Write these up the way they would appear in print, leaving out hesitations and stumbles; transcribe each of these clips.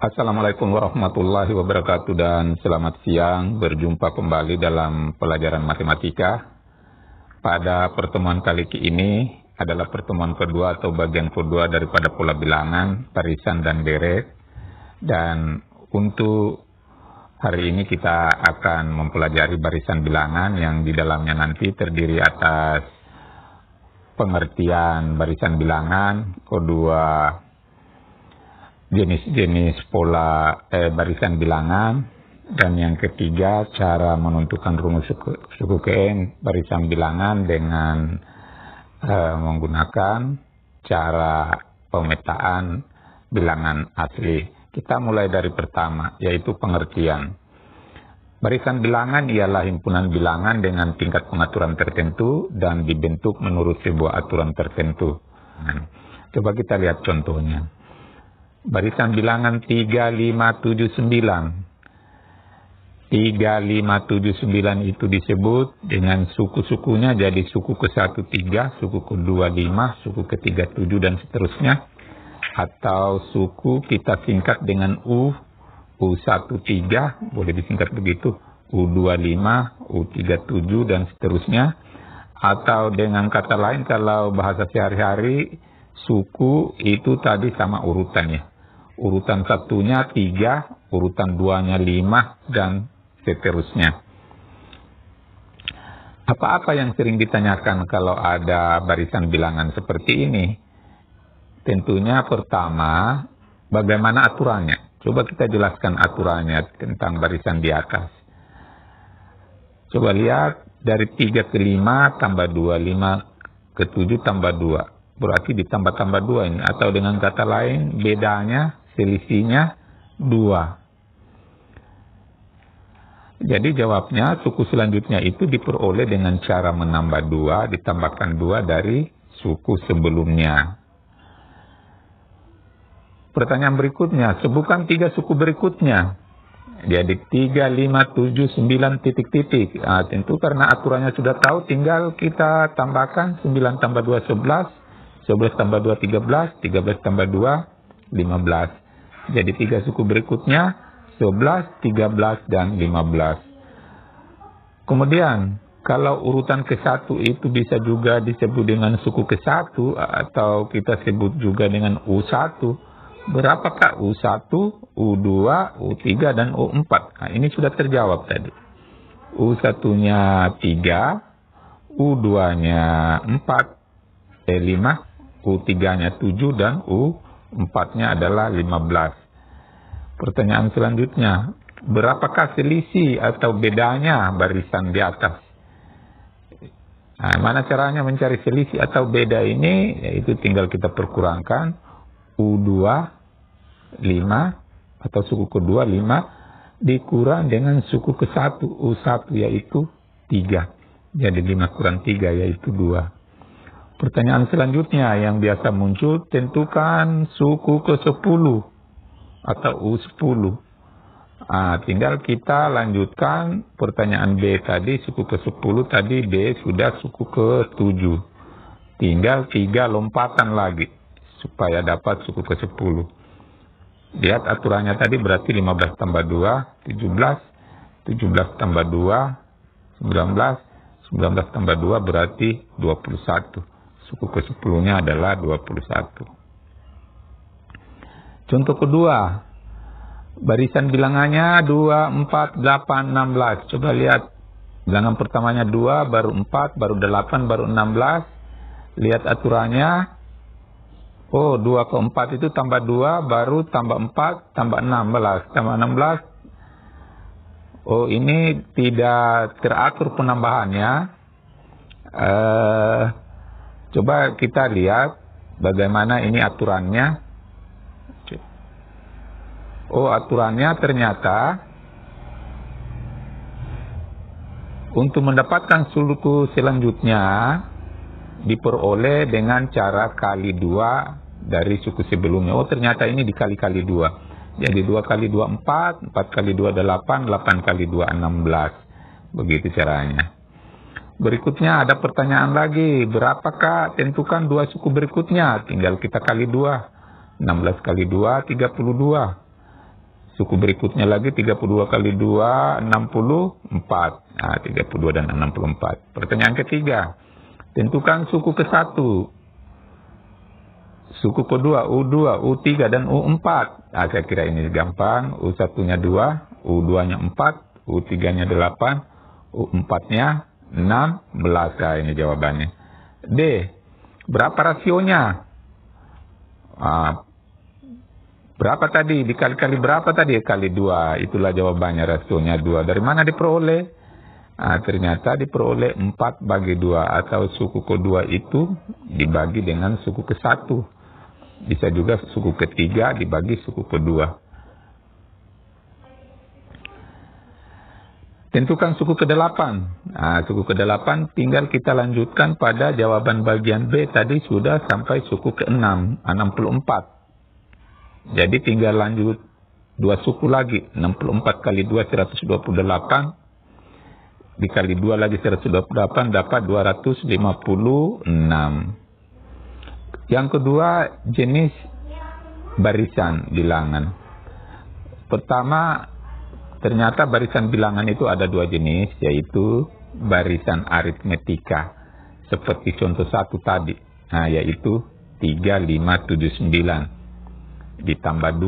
Assalamualaikum warahmatullahi wabarakatuh dan selamat siang. Berjumpa kembali dalam pelajaran matematika. Pada pertemuan kali ini adalah pertemuan kedua atau bagian kedua daripada pola bilangan, barisan dan deret. Dan untuk hari ini kita akan mempelajari barisan bilangan yang di dalamnya nanti terdiri atas pengertian barisan bilangan, kedua jenis-jenis pola barisan bilangan, dan yang ketiga cara menentukan rumus suku KN barisan bilangan dengan menggunakan cara pemetaan bilangan asli. Kita mulai dari pertama, yaitu pengertian. Barisan bilangan ialah himpunan bilangan dengan tingkat pengaturan tertentu dan dibentuk menurut sebuah aturan tertentu. Coba kita lihat contohnya. Barisan bilangan 3579. 3579 itu disebut dengan suku-sukunya, jadi suku ke-1 3, suku ke-2 5, suku ke-3 7 dan seterusnya. Atau suku kita singkat dengan U1 3, boleh disingkat begitu, U2 5, U3 7 dan seterusnya. Atau dengan kata lain kalau bahasa sehari-hari, suku itu tadi sama urutannya. Urutan satunya 3, urutan duanya 5, dan seterusnya. Apa-apa yang sering ditanyakan kalau ada barisan bilangan seperti ini? Tentunya pertama, bagaimana aturannya? Coba kita jelaskan aturannya tentang barisan di atas. Coba lihat, dari 3 ke 5 tambah 2, 5 ke 7 tambah 2. Berarti ditambah-tambah 2 ini. Atau dengan kata lain, bedanya, selisihnya 2. Jadi jawabnya suku selanjutnya itu diperoleh dengan cara menambah 2, ditambahkan 2 dari suku sebelumnya. Pertanyaan berikutnya, sebutkan 3 suku berikutnya. Jadi 3, 5, 7, 9 titik-titik. Tentu karena aturannya sudah tahu, tinggal kita tambahkan 9 tambah 2, 11. 11 tambah 2, 13. 13 tambah 2, 15. Jadi 3 suku berikutnya 11, 13, dan 15. Kemudian kalau urutan ke-1 itu bisa juga disebut dengan suku ke-1 atau kita sebut juga dengan U1. Berapakah U1, U2, U3, dan U4? Nah, ini sudah terjawab tadi. U1-nya 3, U2-nya 4, 5, U3-nya 7, dan U4-nya adalah 15. Pertanyaan selanjutnya, berapakah selisih atau bedanya barisan di atas? Nah, mana caranya mencari selisih atau beda ini? Yaitu tinggal kita perkurangkan U2 5 atau suku kedua 5 dikurang dengan suku ke-1 U1 yaitu 3. Jadi 5 kurang 3 yaitu 2. Pertanyaan selanjutnya yang biasa muncul, tentukan suku ke-10 atau U10. Tinggal kita lanjutkan pertanyaan B tadi, suku ke-10 tadi B sudah suku ke-7. Tinggal 3 lompatan lagi supaya dapat suku ke-10. Lihat aturannya tadi berarti 15 tambah 2, 17. 17 tambah 2, 19. 19 tambah 2 berarti 21. Suku ke-10-nya adalah 21. Contoh kedua, barisan bilangannya 2, 4, 8, 16. Coba lihat, bilangan pertamanya 2, baru 4, baru 8, baru 16. Lihat aturannya. 2 ke 4 itu tambah 2, baru tambah 4, tambah 16. Tambah 16. Ini tidak teratur penambahannya. Coba kita lihat bagaimana ini aturannya. Aturannya ternyata untuk mendapatkan suku selanjutnya diperoleh dengan cara kali 2 dari suku sebelumnya. Ternyata ini dikali-kali 2. Jadi 2 kali 2 4, 4 kali 2 8, 8 kali 2 16. Begitu caranya. Berikutnya ada pertanyaan lagi, berapakah tentukan 2 suku berikutnya? Tinggal kita kali 2. 16 kali 2, 32. Suku berikutnya lagi 32 kali 2, 64. Nah, 32 dan 64. Pertanyaan ketiga, tentukan suku ke-1. Suku kedua, U2, U3, dan U4. Nah, saya kira ini gampang. U1-nya 2, U2-nya 4, U3-nya 8, U4-nya 16. Nah, ini jawabannya. D, berapa rasionya? Berapa tadi? Dikali-kali berapa tadi? Kali 2. Itulah jawabannya, rasionya 2. Dari mana diperoleh? Ternyata diperoleh 4 bagi 2. Atau suku kedua itu dibagi dengan suku ke-1. Bisa juga suku ketiga dibagi suku kedua. Tentukan suku ke-8. Suku ke-8 tinggal kita lanjutkan pada jawaban bagian B tadi sudah sampai suku ke-6, 64. Jadi tinggal lanjut 2 suku lagi. 64 kali 2, 128. Dikali 2 lagi 128 dapat 256. Yang kedua, jenis barisan bilangan. Pertama, ternyata barisan bilangan itu ada 2 jenis, yaitu barisan aritmetika. Seperti contoh 1 tadi, yaitu 3, 5, 7, 9. Ditambah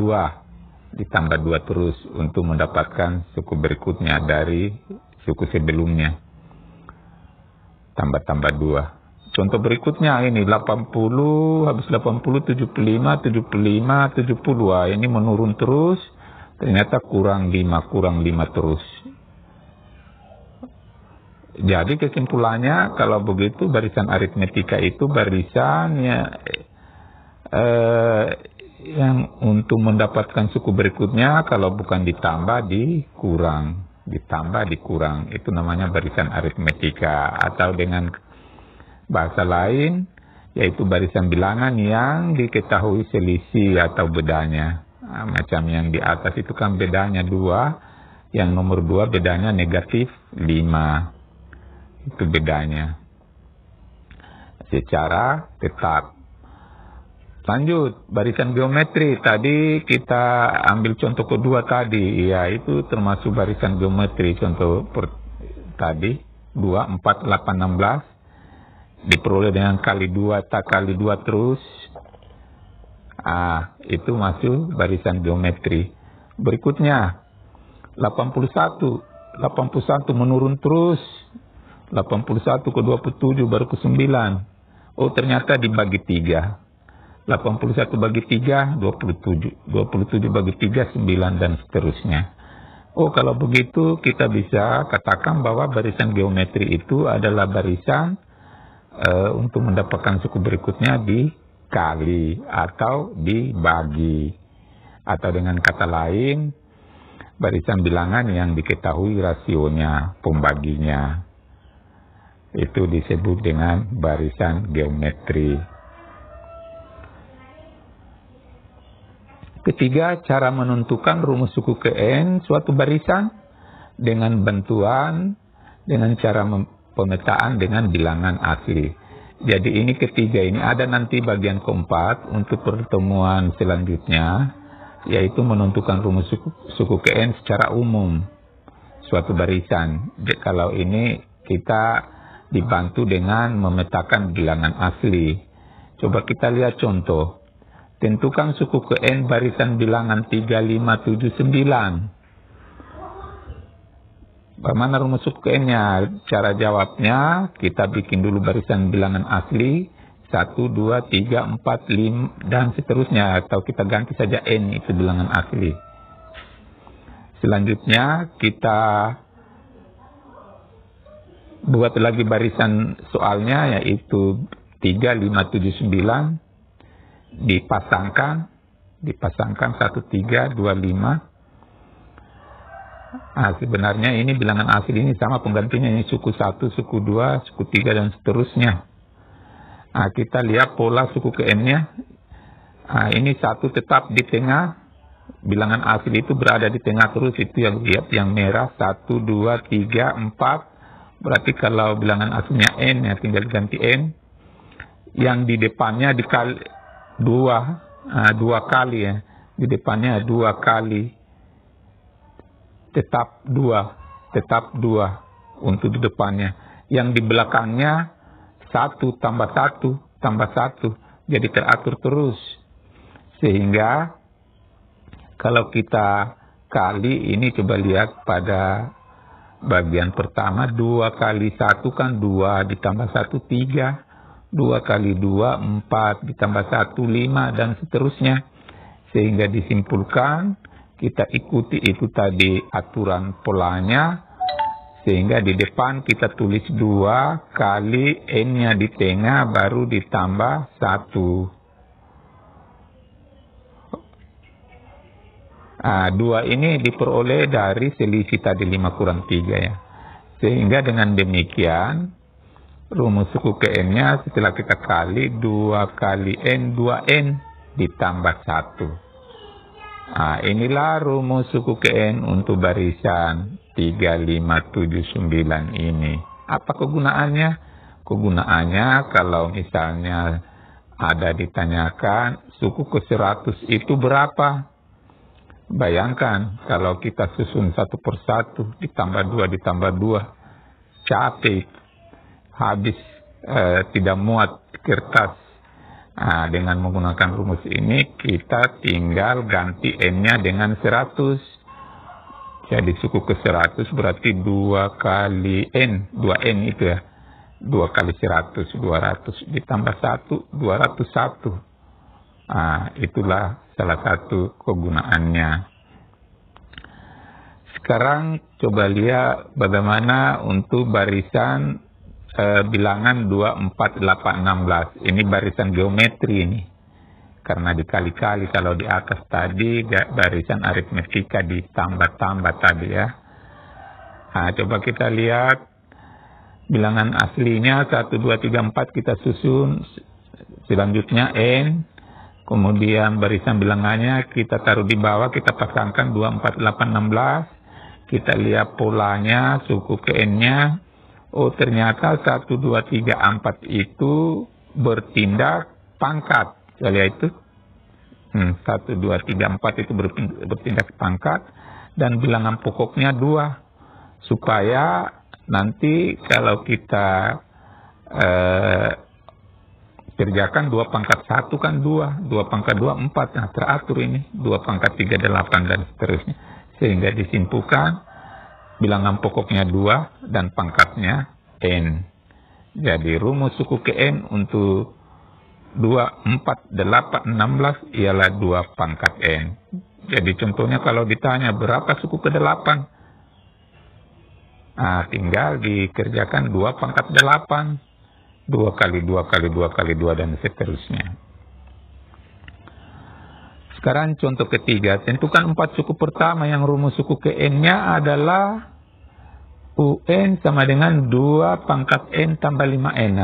2 terus untuk mendapatkan suku berikutnya dari suku sebelumnya. Tambah 2. Contoh berikutnya ini 80, habis 80, 75, 75, 70. Ini menurun terus, ternyata kurang 5 terus. Jadi kesimpulannya, kalau begitu barisan aritmetika itu barisannya yang untuk mendapatkan suku berikutnya, kalau bukan ditambah, dikurang. Ditambah, dikurang. Itu namanya barisan aritmetika. Atau dengan bahasa lain, yaitu barisan bilangan yang diketahui selisih atau bedanya. Macam yang di atas itu kan bedanya 2, yang nomor 2 bedanya negatif 5. Itu bedanya secara tetap. Lanjut, barisan geometri. Tadi kita ambil contoh kedua tadi. Ya, itu termasuk barisan geometri. Contoh tadi, 2, 4, 8, 16. Diperoleh dengan kali 2, tak kali 2 terus. Itu masuk barisan geometri. Berikutnya 81 menurun terus. 81 ke 27 baru ke 9. Ternyata dibagi 3. 81 bagi 3 27. 27 bagi 3 9 dan seterusnya. Kalau begitu kita bisa katakan bahwa barisan geometri itu adalah barisan untuk mendapatkan suku berikutnya dikali atau dibagi. Atau dengan kata lain, barisan bilangan yang diketahui rasionya, pembaginya. Itu disebut dengan barisan geometri. Ketiga, cara menentukan rumus suku ke N suatu barisan dengan cara pemetaan dengan bilangan asli. Jadi ini ketiga, ini ada nanti bagian keempat untuk pertemuan selanjutnya, yaitu menentukan rumus suku ke N secara umum suatu barisan. Jadi, kalau ini kita dibantu dengan memetakan bilangan asli. Coba kita lihat contoh. Tentukan suku ke N barisan bilangan 3, 5, 7, 9. Bagaimana rumus suku ke N-nya? Cara jawabnya, kita bikin dulu barisan bilangan asli. 1, 2, 3, 4, 5, dan seterusnya. Atau kita ganti saja N, itu bilangan asli. Selanjutnya, kita buat lagi barisan soalnya, yaitu 3, 5, 7, 9. Dipasangkan 1, 3, 2, 5. Sebenarnya ini bilangan asli ini sama penggantinya, ini suku 1, suku 2, suku 3, dan seterusnya. Kita lihat pola suku ke N-nya. Ini 1 tetap di tengah. Bilangan asli itu berada di tengah terus, itu yang lihat yang merah. 1, 2, 3, 4. Berarti kalau bilangan aslinya N, ya tinggal ganti N. Yang di depannya dikali 2 kali ya. Di depannya 2 kali tetap 2 untuk di depannya. Yang di belakangnya 1 tambah 1 tambah 1. Jadi teratur terus. Sehingga kalau kita kali ini, coba lihat pada bagian pertama, 2 kali 1 kan 2, ditambah 1 3. 2 kali 2 4, ditambah 1 5, dan seterusnya. Sehingga disimpulkan kita ikuti itu tadi aturan polanya. Sehingga di depan kita tulis 2 kali N-nya di tengah baru ditambah 1. 2 ini diperoleh dari selisih tadi 5 kurang 3 ya. Sehingga dengan demikian rumus suku ke N-nya setelah kita kali 2 kali N 2N ditambah 1. Inilah rumus suku ke N untuk barisan 3, 5, 7, 9 ini. Apa kegunaannya? Kegunaannya kalau misalnya ada ditanyakan suku ke 100 itu berapa? Bayangkan kalau kita susun 1 per 1 ditambah 2 capek, habis tidak muat kertas. Dengan menggunakan rumus ini kita tinggal ganti N-nya dengan 100. Jadi suku ke 100 berarti 2 kali N, 2N itu ya. 2 kali 100, 200 ditambah 1, 201. Itulah salah satu kegunaannya. Sekarang coba lihat bagaimana untuk barisan bilangan 2, 4, 8, 16. Ini barisan geometri ini. Karena dikali-kali kalau di atas tadi barisan aritmetika ditambah-tambah tadi ya. Coba kita lihat bilangan aslinya 1, 2, 3, 4 kita susun. Selanjutnya N. Kemudian barisan bilangannya kita taruh di bawah, kita pasangkan 2, 4, 8, 16. Kita lihat polanya, suku ke N-nya. Oh ternyata 1, 2, 3, 4 itu bertindak pangkat. Kita lihat itu. 1, 2, 3, 4 itu bertindak pangkat. Dan bilangan pokoknya 2. Supaya nanti kalau kita kerjakan 2 pangkat 1 kan 2. 2 pangkat 2, 4. Nah teratur ini. 2 pangkat 3, 8 dan seterusnya. Sehingga disimpulkan bilangan pokoknya 2 dan pangkatnya N. Jadi rumus suku ke N untuk 2, 4, 8, 16 ialah 2 pangkat N. Jadi contohnya kalau ditanya berapa suku ke 8? Tinggal dikerjakan 2 pangkat 8. 2 kali 2 kali 2 kali 2 dan seterusnya. Sekarang contoh ketiga, tentukan 4 suku pertama yang rumus suku ke N-nya adalah UN sama dengan 2 pangkat N tambah 5N.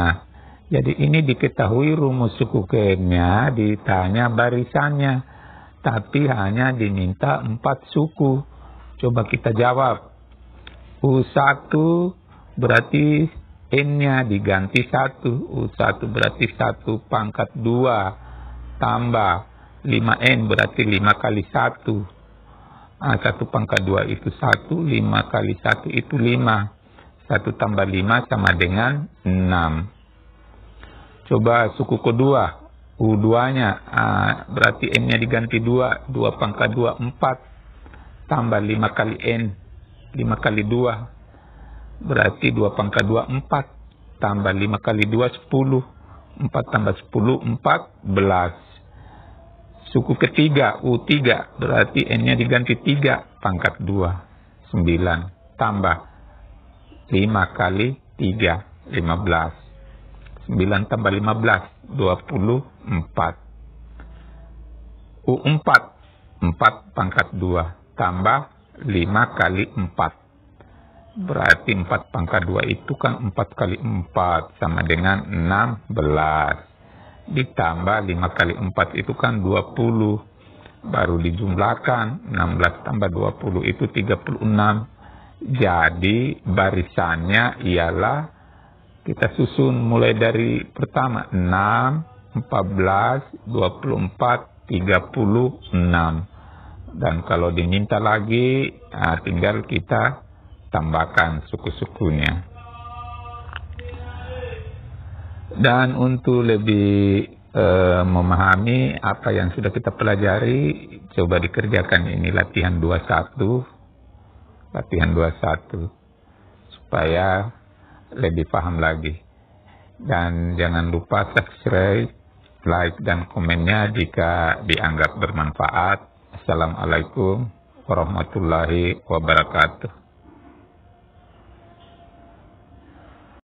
Jadi ini diketahui rumus suku ke N-nya, ditanya barisannya. Tapi hanya diminta 4 suku. Coba kita jawab. U1 berarti N-nya diganti 1. U1 berarti 1 pangkat 2 tambah 5N berarti 5 kali 1. 1 pangkat 2 itu 1, 5 kali 1 itu 5. 1 tambah 5 sama dengan 6. Coba suku kedua, U2-nya, berarti N-nya diganti 2. 2 pangkat 2, 4. Tambah 5 kali N, 5 kali 2. Berarti 2 pangkat 2, 4. Tambah 5 kali 2, 10. 4 tambah 10, 14. Suku ketiga, U3, berarti N-nya diganti 3, pangkat 2, 9, tambah 5 kali 3, 15. 9 tambah 15, 24. U4, 4 pangkat 2, tambah 5 kali 4. Berarti 4 pangkat 2 itu kan 4 kali 4, sama dengan 16. Ditambah 5 kali 4 itu kan 20. Baru dijumlahkan 16 tambah 20 itu 36. Jadi barisannya ialah kita susun mulai dari pertama 6, 14, 24, 36. Dan kalau diminta lagi, tinggal kita tambahkan suku-sukunya. Dan untuk lebih memahami apa yang sudah kita pelajari, coba dikerjakan ini latihan 21, supaya lebih paham lagi. Dan jangan lupa subscribe, like, dan komennya jika dianggap bermanfaat. Assalamualaikum warahmatullahi wabarakatuh.